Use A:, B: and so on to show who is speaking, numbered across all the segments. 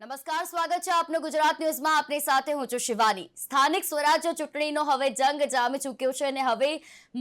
A: નમસ્કાર, સ્વાગત છે આપનું ગુજરાત ન્યૂઝમાં. આપની સાથે હું છું શિવાની. સ્થાનિક સ્વરાજ્ય ચૂંટણીનો હવે જંગ જામી ચૂક્યો છે અને હવે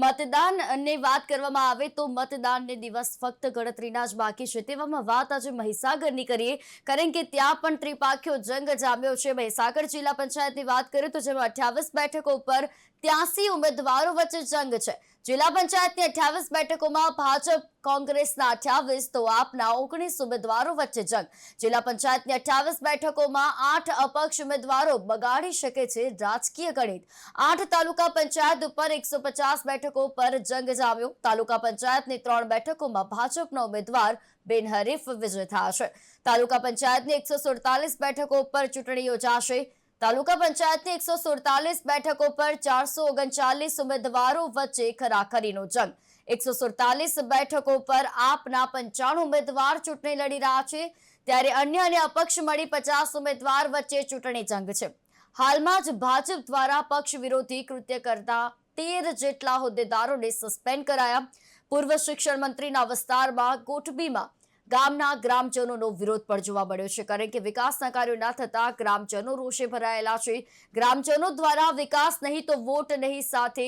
A: મતદાનની વાત કરવામાં આવે તો મતદાનને દિવસ ફક્ત ગણતરીના જ બાકી છે. તેવામાં વાત આજે મહીસાગરની કરીએ, કારણ કે ત્યાં પણ ત્રિપાખ્યો જંગ જામ્યો છે. મહીસાગર જિલ્લા પંચાયતની વાત કરીએ તો જેમાં 28 બેઠકો ઉપર 83 ઉમેદવારો વચ્ચે જંગ છે. જિલ્લા પંચાયતની 28 બેઠકોમાં ભાજપ કોંગ્રેસના 28 તો આપના 19 ઉમેદવારો વચ્ચે જંગ. જિલ્લા પંચાયતની 28 બેઠકોમાં 8 અપક્ષ ઉમેદવારો બગાડી શકે છે રાજકીય ગણિત. 8 તાલુકા પંચાયત ઉપર 150 બેઠકો પર જંગ જામ્યો. તાલુકા પંચાયતની 3 બેઠકોમાં ભાજપનો ઉમેદવાર બિનહરીફ વિજય થયા છે. તાલુકા પંચાયતની 147 બેઠકો પર ચૂંટણી યોજાશે. તાલુકા પંચાયતની 147 બેઠકો પર 439 ઉમેદવારો વચ્ચે ખરાખરીનો જંગ. 147 બેઠકો પર આપના 95 ઉમેદવાર ચૂંટણી લડી રહ્યા છે, ત્યારે અન્ય અને અપક્ષ મળી 50 ઉમેદવાર વચ્ચે ચૂંટણી જંગ છે. હાલમાં જ ભાજપ દ્વારા પક્ષ વિરોધી કૃત્ય કરતા 13 જેટલા હોદ્દેદારોને સસ્પેન્ડ કરાયા. પૂર્વ શિક્ષણ મંત્રીના વિસ્તારમાં કોટબીમાં ગામના ગ્રામજનોનો વિરોધ પણ જોવા મળ્યો છે, કારણ કે વિકાસના કાર્યો ન થતા ગ્રામજનો રોષે ભરાયેલા છે. ગ્રામજનો દ્વારા વિકાસ નહીં તો વોટ નહીં સાથે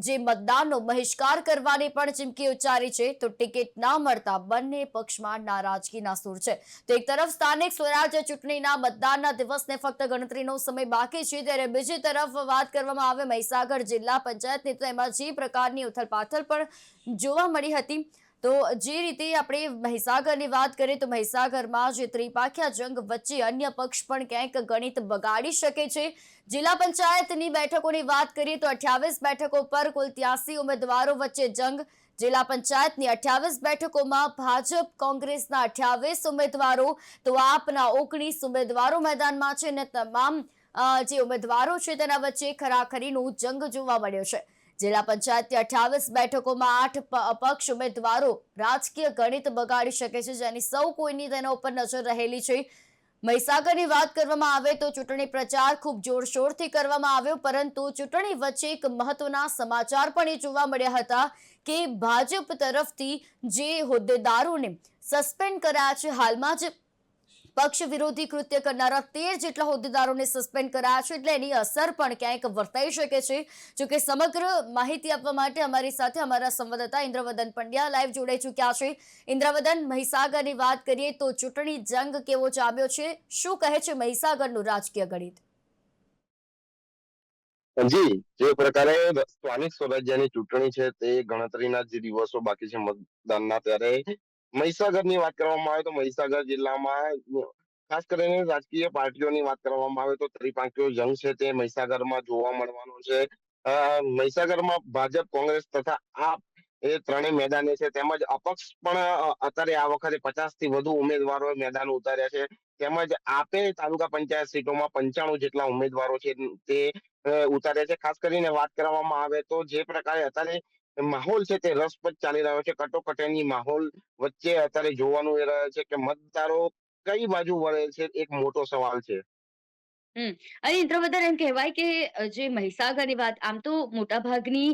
A: જે મતદાનનો બહિષ્કાર કરવાની પણ ચીમકી ઉચ્ચારી છે. તો ટિકિટ ન મળતા બંને પક્ષમાં નારાજગીના સૂર છે. તો એક તરફ સ્થાનિક સ્વરાજ્ય ચૂંટણીના મતદાનના દિવસને ફક્ત ગણતરીનો સમય બાકી છે, ત્યારે બીજી તરફ વાત કરવામાં આવે મહીસાગર જિલ્લા પંચાયતની, તો એમાં જે પ્રકારની ઉથલપાથલ પણ જોવા મળી હતી. તો જે રીતે આપણે મહીસાગરની વાત કરીએ તો મહીસાગરમાં જે ત્રિપાખ્યા જંગ વચ્ચે અન્ય પક્ષ પણ ક્યાંક ગણિત બગાડી શકે છે. જિલ્લા પંચાયતની બેઠકોની વાત કરીએ તો 28 બેઠકો પર કુલ 83 ઉમેદવારો વચ્ચે જંગ. જિલ્લા પંચાયતની 28 બેઠકોમાં ભાજપ કોંગ્રેસના 28 ઉમેદવારો તો આપના 19 ઉમેદવારો મેદાનમાં છે, અને તમામ જે ઉમેદવારો છે તેના વચ્ચે ખરાખરીનો જંગ જોવા મળ્યો છે. જિલ્લા પંચાયતની 28 બેઠકોમાં 8 અપક્ષ ઉમેદવારો રાજકીય ગણિત બગાડી શકે છે, જેની સૌ કોઈની તેના ઉપર નજર રહેલી છે. મહીસાગરની વાત કરવામાં આવે તો ચૂંટણી પ્રચાર ખૂબ જોરશોરથી કરવામાં આવ્યો, પરંતુ ચૂંટણી વચ્ચે એક મહત્વના સમાચાર પણ એ જોવા મળ્યા હતા કે ભાજપ તરફથી જે હોદ્દેદારોને સસ્પેન્ડ કર્યા છે, હાલમાં જ પક્ષ વિરોધી કૃત્ય કરનારા 13 જેટલા હોદ્દેદારોને સસ્પેન્ડ કરાયા છે, એટલે એની અસર પણ ક્યાંક વર્તાઈ શકે છે. જોકે સમગ્ર માહિતી આપવા માટે અમારી સાથે અમારા સંવાદદાતા ઇન્દ્રવદન પંડ્યા લાઈવ જોડાઈ ચૂક્યા છે. ઇન્દ્રવદન, મહીસાગરની વાત કરીએ તો ચૂંટણી જંગ કેવો જામ્યો છે, શું કહે છે મહીસાગરનું રાજકીય ગણિત?
B: જી, જે પ્રકારે સ્થાનિક સ્વરાજ્યની ચૂંટણી છે તે ગણતરીના જે દિવસો બાકી છે મતદાનના, ત્યારે મહીસાગરની વાત કરવામાં આવે તો મહીસાગર જિલ્લામાં ખાસ કરીને રાજકીય પાર્ટીઓની વાત કરવામાં આવે તો ત્રિપાંખીયો જંગ છે તે મહીસાગરમાં જોવા મળવાનો છે. મહીસાગરમાં ભાજપ, કોંગ્રેસ તથા આપ એ ત્રણેય મેદાને છે, તેમજ અપક્ષ પણ અત્યારે આ વખતે 50 થી વધુ ઉમેદવારો મેદાન ઉતાર્યા છે. તેમજ આપે તાલુકા પંચાયત સીટોમાં 95 જેટલા ઉમેદવારો છે તે ઉતાર્યા છે. ખાસ કરીને વાત કરવામાં આવે તો જે પ્રકારે અત્યારે માહોલ છે તે રસપ્રદ ચાલી રહ્યો છે, કટોકટીની માહોલ વચ્ચે અત્યારે જોવાનું એ રહ્યો છે કે મતદારો કઈ બાજુ વળે છે, એક મોટો સવાલ છે.
A: અને ઇન્દ્રવદન, એમ કહેવાય કે જે મહીસાગરની વાત, આમ તો મોટાભાગની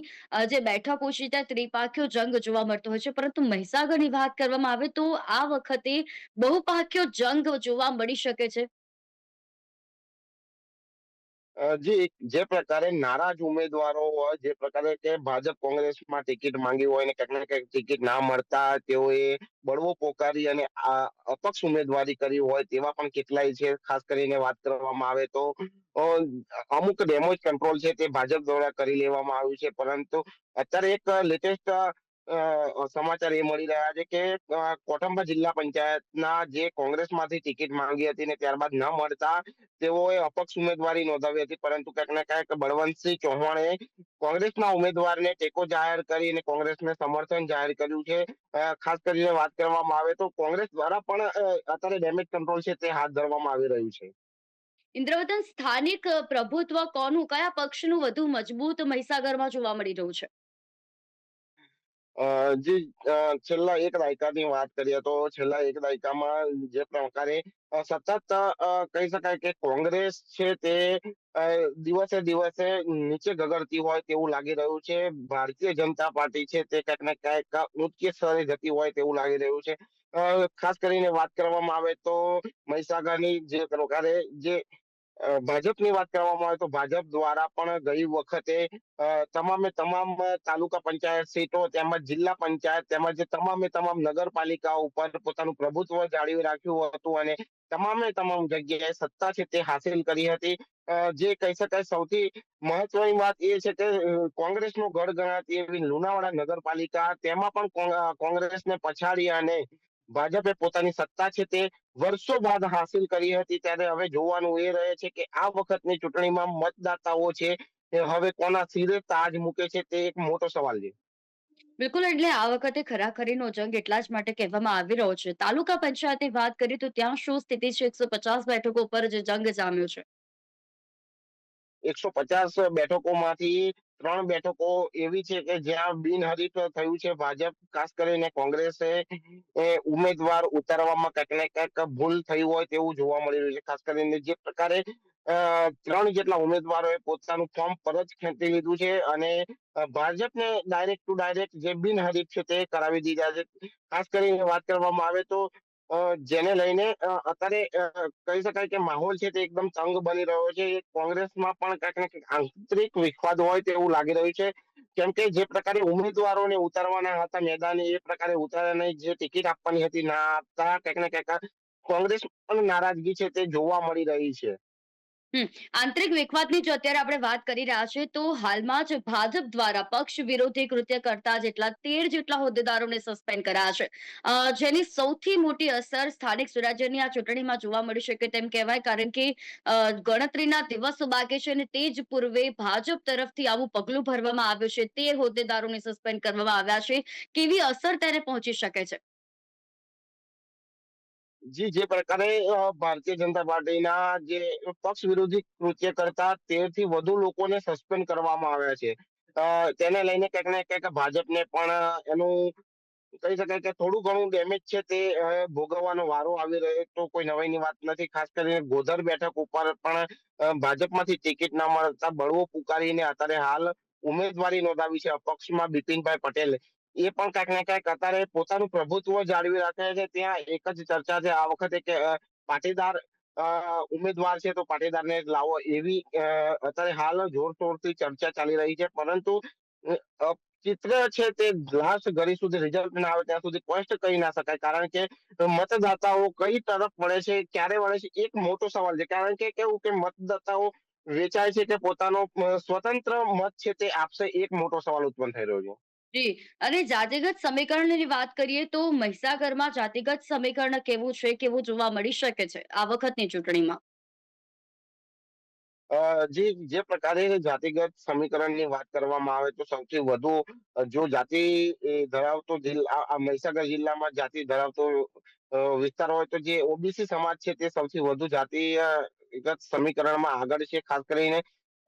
A: જે બેઠકો છે ત્યાં ત્રિપાખ્યો જંગ જોવા મળતો હોય છે, પરંતુ મહીસાગરની વાત કરવામાં આવે તો આ વખતે બહુપાખ્યો જંગ જોવા મળી શકે છે.
B: જે પ્રકારે નારાજ ઉમેદવારો હોય, જે પ્રકારે કે ભાજપ કોંગ્રેસમાં ટિકિટ માંગી હોય અને ક્યાંક ને ક્યાંક ટિકિટ ના મળતા તેઓએ બળવો પોકારી અને આ અપક્ષ ઉમેદવારી કરી હોય તેવા પણ કેટલાય છે. ખાસ કરીને વાત કરવામાં આવે તો અ, અમુક ડેમેજ કંટ્રોલ છે તે ભાજપ દ્વારા કરી લેવામાં આવ્યું છે, પરંતુ અત્યારે એક લેટેસ્ટ સમાચાર એ મળી રહ્યા છે કે કોટંબા જિલ્લા પંચાયતના જે કોંગ્રેસમાંથી ટિકિટ માંગી હતી ને ત્યારબાદ ન મળતા તેઓએ અપક્ષ ઉમેદવારી નોંધાવી હતી, પરંતુ ક્યાંક ને ક્યાંક બળવંતસિંહ ચૌહાણે કોંગ્રેસના ઉમેદવારને ટેકો જાહેર કરી અને કોંગ્રેસને સમર્થન જાહેર કર્યું છે. ખાસ કરીને વાત કરવામાં આવે તો કોંગ્રેસ દ્વારા પણ અત્યારે ડેમેજ કંટ્રોલ છે તે હાથ ધરવામાં આવી રહ્યું છે.
A: ઇન્દ્રવદન, સ્થાનિક પ્રભુત્વ કોનું, કયા પક્ષનું વધુ મજબૂત મહીસાગરમાં જોવા મળી રહ્યું છે?
B: જી, છેલ્લા એક દાયકાની વાત કરીએ તો છેલ્લા એક દાયકામાં જે પ્રકારે સતત કહી શકાય કે કોંગ્રેસ છે તે અ, દિવસે દિવસે નીચે ગગડતી હોય તેવું લાગી રહ્યું છે. ભારતીય જનતા પાર્ટી છે તે ક્યાંક ને ક્યાંક ઉચ્ચ સ્તરે જતી હોય તેવું લાગી રહ્યું છે. ખાસ કરીને વાત કરવામાં આવે તો મહીસાગરની જે પ્રકારે જે ભાજપની વાત કરવામાં આવે તો ભાજપ દ્વારા પણ ગઈ વખતે તમામે તમામ તાલુકા પંચાયત સીટો તેમજ જિલ્લા પંચાયત તેમજ તમામે તમામ નગરપાલિકા ઉપર પોતાનું પ્રભુત્વ જાળવી રાખ્યું હતું અને તમામે તમામ જગ્યાએ સત્તા છે તે હાસિલ કરી હતી. જે કહી શકાય સૌથી મહત્વની વાત એ છે કે કોંગ્રેસનો ગઢ ગણાતી એવી લુણાવાડા નગરપાલિકા તેમાં પણ કોંગ્રેસને પછાડી અને ભાજપે પોતાની સત્તા છે તે વર્ષો બાદ હાસિલ કરી હતી. ત્યારે હવે જોવાનું એ રહે છે કે આ વખતની ચૂંટણીમાં મતદાતાઓ છે એ હવે કોના સિરે તાજ મૂકે છે તે એક મોટો સવાલ છે.
A: બિલકુલ, એટલે આ વખતે ખરાખરીનો જંગ એટલા જ માટે કહેવામાં આવી રહ્યો છે. તાલુકા પંચાયતની વાત કરીએ તો ત્યાં શું સ્થિતિ છે? 150 બેઠકો પર જે જંગ જામ્યો છે.
B: 150 બેઠકોમાંથી 3 બેઠકો એવી છે કે જ્યાં બિનહરીફ થયું છે ભાજપ. ખાસ કરીને કોંગ્રેસે ઉમેદવાર ઉતારવામાં ક્યાંક ને ક્યાંક ભૂલ થઈ હોય તેવું જોવા મળી રહ્યું છે. ખાસ કરીને જે પ્રકારે 3 જેટલા ઉમેદવારોએ પોતાનું ફોર્મ પરત ખેંચી લીધું છે અને ભાજપને ડાયરેક્ટ ટુ ડાયરેક્ટ જે બિનહરીફ છે તે કરાવી દીધા છે. ખાસ કરીને વાત કરવામાં આવે તો જેને લઈને અત્યારે કહી શકાય કે માહોલ છે તે એકદમ તંગ બની રહ્યો છે. કોંગ્રેસમાં પણ ક્યાંક ને ક્યાંક આંતરિક વિખવાદ હોય તેવું લાગી રહ્યું છે. કેમ કે જે પ્રકારે ઉમેદવારોને ઉતારવાના હતા મેદાને એ પ્રકારે ઉતાર્યા નહીં. જે ટિકિટ આપવાની હતી ના આપતા ક્યાંક ને ક્યાંક કોંગ્રેસ પણ નારાજગી છે તે જોવા મળી રહી છે.
A: હમ આંતરિક વિખવાદની જો અત્યારે આપણે વાત કરી રહ્યા છીએ તો હાલમાં જ ભાજપ દ્વારા પક્ષ વિરોધી કૃત્ય કરતા જેટલા 13 જેટલા હોદ્દેદારોને સસ્પેન્ડ કર્યા છે. જેની સૌથી મોટી અસર સ્થાનિક સ્વરાજ્યની આ ચૂંટણીમાં જોવા મળી શકે તેમ કહેવાય, કારણ કે ગણતરીના દિવસો બાકી છે અને તે જ પૂર્વે ભાજપ તરફથી આવું પગલું ભરવામાં આવ્યું છે. 13 હોદ્દેદારોને સસ્પેન્ડ કરવામાં આવ્યા છે. કેવી અસર તેને પહોંચી શકે છે?
B: જી, જે પ્રકારે ભારતીય જનતા પાર્ટીના જે પક્ષ વિરોધી કૃત્ય કરતા 13 થી વધુ લોકોને સસ્પેન્ડ કરવામાં આવ્યા છે. તેને લઈને ક્યાંક ને ક્યાંક ભાજપને પણ એનું કહી શકાય કે થોડું ઘણું ડેમેજ છે તે ભોગવવાનો વારો આવી રહ્યો તો કોઈ નવાઈની વાત નથી. ખાસ કરીને ગોધર બેઠક ઉપર પણ ભાજપમાંથી ટિકિટ ના મળતા બળવો પુકારીને અત્યારે હાલ ઉમેદવારી નોંધાવી છે અપક્ષમાં બિપિનભાઈ પટેલ. એ પણ ક્યાંક ને ક્યાંક અત્યારે પોતાનું પ્રભુત્વ જાળવી રાખે છે. ત્યાં એક જ ચર્ચા છે આ વખતે કે પાટીદાર ઉમેદવાર છે તો પાટીદારને જ લાવો એવી અત્યારે હાલ જોરશોરથી ચર્ચા ચાલી રહી છે. પરંતુ ચિત્ર છે તે લાસ્ટ ઘડી સુધી રિઝલ્ટ ના આવે ત્યાં સુધી સ્પષ્ટ કહી ના શકાય. કારણ કે મતદાતાઓ કઈ તરફ વળે છે ક્યારે વળે છે એક મોટો સવાલ છે. કારણ કે કેવું કે મતદાતાઓ વેચાય છે કે પોતાનો સ્વતંત્ર મત છે તે આપશે એક મોટો સવાલ ઉત્પન્ન થઈ રહ્યો છે.
A: જી, અને જાતિગત સમીકરણની વાત કરીએ તો મહીસાગરમાં જાતિગત સમીકરણ કેવું છે, કેવું જોવા મળી શકે છે આ વખતની ચૂંટણીમાં?
B: જે પ્રકારે જાતિગત સમીકરણની વાત કરવામાં આવે તો સૌથી વધુ જો જાતિ ધરાવતો જિલ્લા આ મહીસાગર જિલ્લામાં જાતિ ધરાવતો વિસ્તાર હોય તો જે ઓબીસી સમાજ છે તે સૌથી વધુ જાતિગત સમીકરણમાં આગળ છે. ખાસ કરીને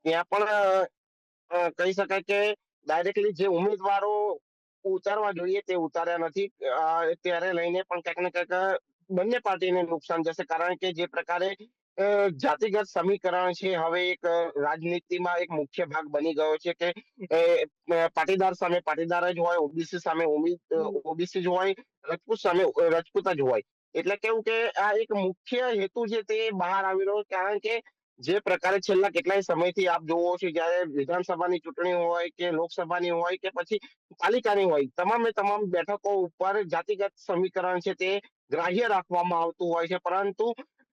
B: ત્યાં પણ કહી શકાય કે ડાયરેક્ટલી જે ઉમેદવારો ઉતારવા જોઈએ તે ઉતાર્યા નથી. ત્યારે લઈને પણ ક્યાંક ને ક્યાંક બંને પાર્ટીને નુકસાન જશે. કારણ કે જે પ્રકારે જાતિગત સમીકરણ છે હવે એક રાજનીતિમાં એક મુખ્ય ભાગ બની ગયો છે કે પાટીદાર સામે પાટીદાર જ હોય, ઓબીસી સામે ઓબીસી જ હોય, રજપૂત સામે રજપૂત જ હોય. એટલે કેવું કે આ એક મુખ્ય હેતુ છે તે બહાર આવી રહ્યો. કારણ કે જે પ્રકારે છેલ્લા કેટલાય સમયથી આપ જોવો છો જ્યારે વિધાનસભાની ચૂંટણી હોય કે લોકસભાની હોય કે પછી પાલિકાની હોય તમામે તમામ બેઠકો ઉપર જાતિગત સમીકરણ છે તે ગ્રાહ્ય રાખવામાં આવતું હોય છે. પરંતુ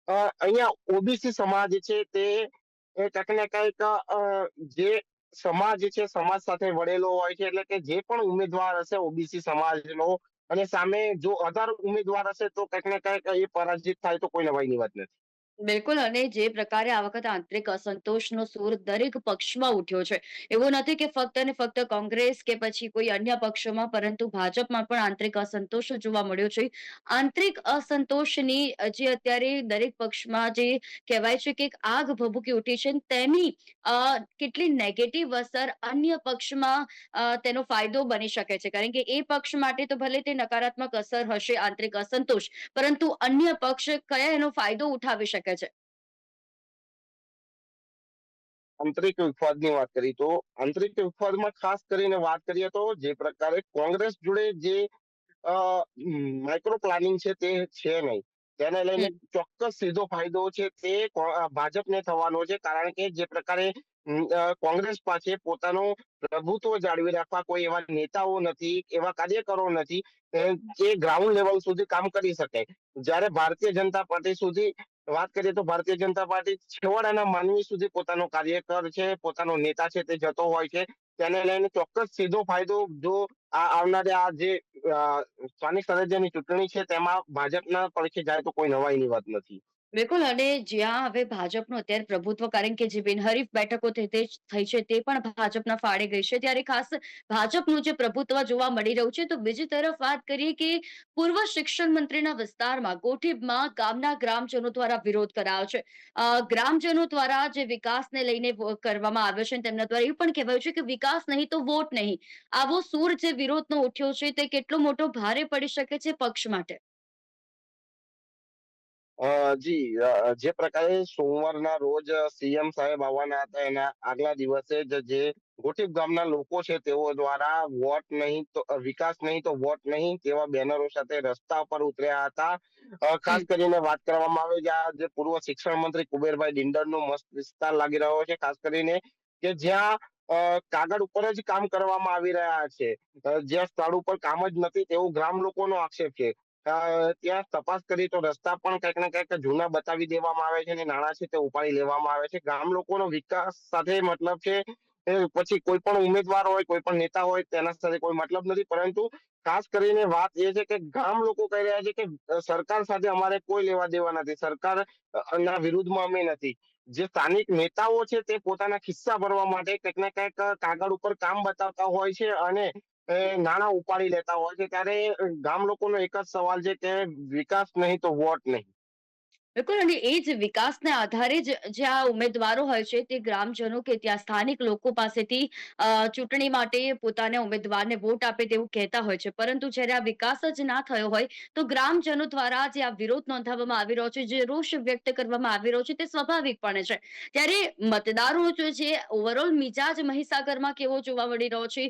B: અહીંયા ઓબીસી સમાજ છે તે ક્યાંક ને ક્યાંક જે સમાજ છે સમાજ સાથે વળેલો હોય છે. એટલે કે જે પણ ઉમેદવાર હશે ઓબીસી સમાજનો અને સામે જો અધર ઉમેદવાર હશે તો ક્યાંક ને ક્યાંક એ પરાજિત થાય તો કોઈ નવાઈની વાત નથી.
A: બિલકુલ, અને જે પ્રકારે આ વખતે આંતરિક અસંતોષનો સૂર દરેક પક્ષમાં ઉઠ્યો છે. એવું નથી કે ફક્ત ને ફક્ત કોંગ્રેસ કે પછી કોઈ અન્ય પક્ષોમાં, પરંતુ ભાજપમાં પણ આંતરિક અસંતોષ જોવા મળ્યો છે. આંતરિક અસંતોષની જે અત્યારે દરેક પક્ષમાં જે કહેવાય છે કે એક આગ ભભૂકી ઉઠી છે, તેની કેટલી નેગેટિવ અસર અન્ય પક્ષમાં તેનો ફાયદો બની શકે છે. કારણ કે એ પક્ષ માટે તો ભલે તે નકારાત્મક અસર હશે આંતરિક અસંતોષ, પરંતુ અન્ય પક્ષ કયા એનો ફાયદો ઉઠાવી શકે છે.
B: આંતરિક વિખવાદની વાત કરી તો આંતરિક વિખવાદમાં ખાસ કરીને વાત કરીએ તો જે પ્રકારે કોંગ્રેસ જોડે જે માઇક્રો પ્લાનિંગ છે તે છે નહીં. તેને લઈને
A: હમ.
B: ચોક્કસ સીધો ફાયદો છે તે ભાજપને થવાનો છે, કારણ કે જે પ્રકારે કોંગ્રેસ પાસે પોતાનું પ્રભુત્વ જાળવી રાખવા કોઈ એવા નેતાઓ નથી, એવા કાર્યકરો નથી જે ગ્રાઉન્ડ લેવલ સુધી કામ કરી શકે. જ્યારે ભારતીય જનતા પાર્ટી સુધી વાત કરીએ તો ભારતીય જનતા પાર્ટી છેવાડાના માનવી સુધી પોતાનો કાર્યકર છે, પોતાનો નેતા છે તે જતો હોય છે. તેને લઈને ચોક્કસ સીધો ફાયદો જો આવનારી આ જે સ્થાનિક સ્વરાજ્યની ચૂંટણી છે તેમાં ભાજપના પડખે જાય તો કોઈ નવાઈની વાત નથી.
A: બિલકુલ, અને જ્યાં હવે ભાજપનું અત્યારે પ્રભુત્વ, કારણ કે જે બિનહરીફ બેઠકો થઈ છે તે પણ ભાજપના ફાળે ગઈ છે, ત્યારે ખાસ ભાજપનું જે પ્રભુત્વ જોવા મળી રહ્યું છે. તો બીજી તરફ વાત કરીએ કે પૂર્વ શિક્ષણ મંત્રીના વિસ્તારમાં ગોઠીબમાં ગામના ગ્રામજનો દ્વારા વિરોધ કરાયો છે. ગ્રામજનો દ્વારા જે વિકાસને લઈને કરવામાં આવ્યો છે, અને તેમના દ્વારા એવું પણ કહેવાયું છે કે વિકાસ નહીં તો વોટ નહીં. આવો સૂર જે વિરોધનો ઉઠ્યો છે તે કેટલો મોટો ભારે પડી શકે છે પક્ષ માટે.
B: જી, જે પ્રકારે સોમવારના રોજ સીએમ સાહેબ આવવાના હતા એના આગલા દિવસે જ જે ગોઠીપ ગામના લોકો છે તેઓ દ્વારા વોટ નહીં તો વિકાસ નહીં તો વોટ નહીં તેવા બેનરો સાથે રસ્તા પર ઉતર્યા હતા. ખાસ
A: હમ.
B: કરીને વાત કરવામાં આવે કે આ જે પૂર્વ શિક્ષણ મંત્રી કુબેરભાઈ ડિંડરનો મસ્ત વિસ્તાર લાગી રહ્યો છે, ખાસ કરીને કે જ્યાં કાગળ ઉપર જ કામ કરવામાં આવી રહ્યા છે. જ્યાં સ્થળ ઉપર કામ જ નથી તેવું ગ્રામ લોકોનો આક્ષેપ છે. ત્યાં તપાસ કરી તો રસ્તા પણ કંઈક ને કંઈક જૂના બતાવી દેવામાં આવે છે અને નાણાં છે તે ઉપાડી લેવામાં આવે છે. ગામ લોકોનો વિકાસ સાથે મતલબ છે, એ પછી કોઈ પણ ઉમેદવાર હોય, કોઈ પણ નેતા હોય તેના સાથે કોઈ મતલબ નથી, પરંતુ ખાસ કરીને વાત એ છે કે ગામ લોકો કહી રહ્યા છે કે સરકાર સાથે અમારે કોઈ લેવા દેવા નથી, સરકાર ના વિરુદ્ધમાં અમે નથી. જે સ્થાનિક નેતાઓ છે તે પોતાના ખિસ્સા ભરવા માટે કંઈક ને કંઈક કાગળ ઉપર કામ બતાવતા હોય છે અને નાણાં ઉપાડી લેતા હોય છે. ત્યારે ગામ લોકોનો એક જ સવાલ છે કે વિકાસ નહીં તો વોટ નહીં.
A: બિલકુલ, અને એ જ વિકાસના આધારે જ જે આ ઉમેદવારો હોય છે તે ગ્રામજનો કે ત્યાં સ્થાનિક લોકો પાસેથી ચૂંટણી માટે પોતાના ઉમેદવારને વોટ આપે તેવું કહેતા હોય છે. પરંતુ જ્યારે આ વિકાસ જ ના થયો હોય, તો ગ્રામજનો દ્વારા જે આ વિરોધ નોંધાવવામાં આવી રહ્યો છે, જે રોષ વ્યક્ત કરવામાં આવી રહ્યો છે, તે સ્વાભાવિકપણે છે. ત્યારે મતદારો જે ઓવરઓલ મિજાજ મહીસાગરમાં કેવો જોવા મળી રહ્યો છે,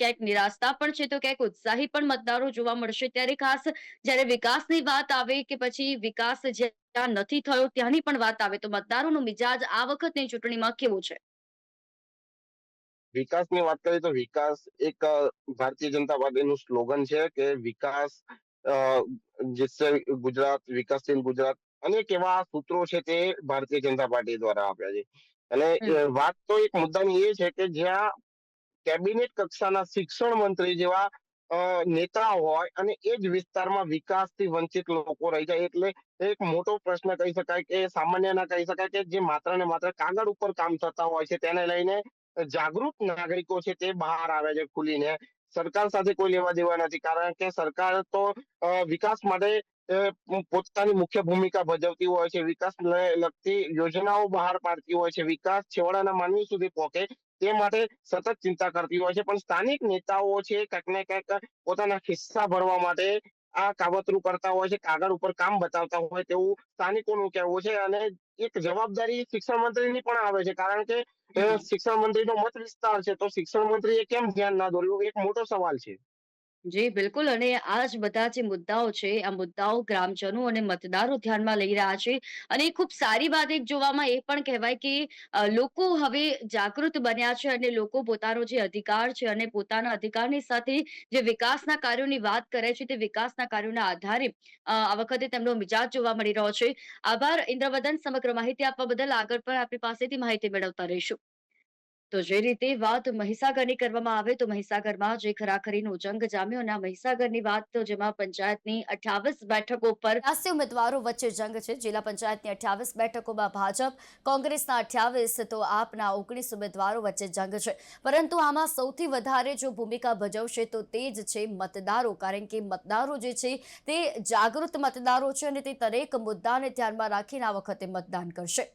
A: ક્યાંક નિરાશતા પણ છે તો ક્યાંક ઉત્સાહી પણ મતદારો જોવા મળશે. ત્યારે ખાસ જ્યારે વિકાસની વાત આવે કે પછી વિકાસ જ્યાં નથી થયો ત્યાંની પણ વાત આવે, તો મતદારોનો મિજાજ આ વખતની ચૂંટણીમાં કેવો છે?
B: વિકાસની વાત કરીએ તો વિકાસ એક ભારતીય જનતા પાર્ટીનું સ્લોગન છે કે વિકાસ અ, जिससे ગુજરાત વિકાસશીલ ગુજરાત અનેક એવા સૂત્રો છે તે ભારતીય જનતા પાર્ટી દ્વારા આપ્યા છે. અને
A: હમ.
B: વાત તો એક મુદ્દાની એ છે કે જ્યાં કેબિનેટ કક્ષાના શિક્ષણ મંત્રી જેવા નેતા હોય અને એ જ વિસ્તારમાં વિકાસથી વંચિત લોકો રહી જાય, એટલે એક મોટો પ્રશ્ન કહી શકાય કે સામાન્ય ના કહી શકાય કે જે માત્ર ને માત્ર કાગળ ઉપર કામ થતા હોય છે તેને લઈને જાગૃત નાગરિકો છે તે બહાર આવે છે ખુલીને. સરકાર સાથે કોઈ લેવા દેવા નથી, કારણ કે સરકાર તો વિકાસ માટે પોતાની મુખ્ય ભૂમિકા ભજવતી હોય છે, વિકાસને લગતી યોજનાઓ બહાર પાડતી હોય છે, વિકાસ છેવાડાના માનવી સુધી પહોંચે તે માટે સતત ચિંતા કરતી હોય છે. પણ સ્થાનિક નેતાઓ છે કંઈક ને કંઈક પોતાના ખિસ્સા ભરવા માટે આ કાવતરું કરતા હોય છે, કાગળ ઉપર કામ બતાવતા હોય તેવું સ્થાનિકોનું કહેવું છે. અને એક જવાબદારી શિક્ષણ મંત્રીની પણ આવે છે, કારણ કે
A: હમ.
B: શિક્ષણ મંત્રીનો મત વિસ્તાર છે તો શિક્ષણ મંત્રીએ કેમ ધ્યાન ના દોર્યું, એક મોટો સવાલ છે.
A: જી, બિલકુલ, અને આ જ બધા જે મુદ્દાઓ છે, આ મુદ્દાઓ ગ્રામજનો અને મતદારો ધ્યાનમાં લઈ રહ્યા છે. અને ખૂબ સારી વાત એક જોવામાં એ પણ કહેવાય કે લોકો હવે જાગૃત બન્યા છે, અને લોકો પોતાનો જે અધિકાર છે અને પોતાના અધિકારની સાથે જે વિકાસના કાર્યોની વાત કરે છે, તે વિકાસના કાર્યોના આધારે આ વખતે તેમનો મિજાજ જોવા મળી રહ્યો છે. આભાર ઇન્દ્રવદન, સમગ્ર માહિતી આપવા બદલ. આગળ પણ આપણી પાસેથી માહિતી મેળવતા રહીશું. તો જે રીતે વાત મહીસાગરની કરવામાં આવે તો મહીસાગરમાં જે ખરાખરીનો જંગ જામ્યો અને આ મહીસાગરની વાત તો જેમાં પંચાયતની 28 બેઠકો પર 83 ઉમેદવારો વચ્ચે જંગ છે. જિલ્લા પંચાયતની 28 બેઠકોમાં ભાજપ, કોંગ્રેસના 28 તો આપના 19 ઉમેદવારો વચ્ચે જંગ છે. પરંતુ આમાં સૌથી વધારે જો ભૂમિકા ભજવશે તો તે જ છે મતદારો, કારણ કે મતદારો જે છે તે જાગૃત મતદારો છે અને તે દરેક મુદ્દાને ધ્યાનમાં રાખીને આ વખતે મતદાન કરશે.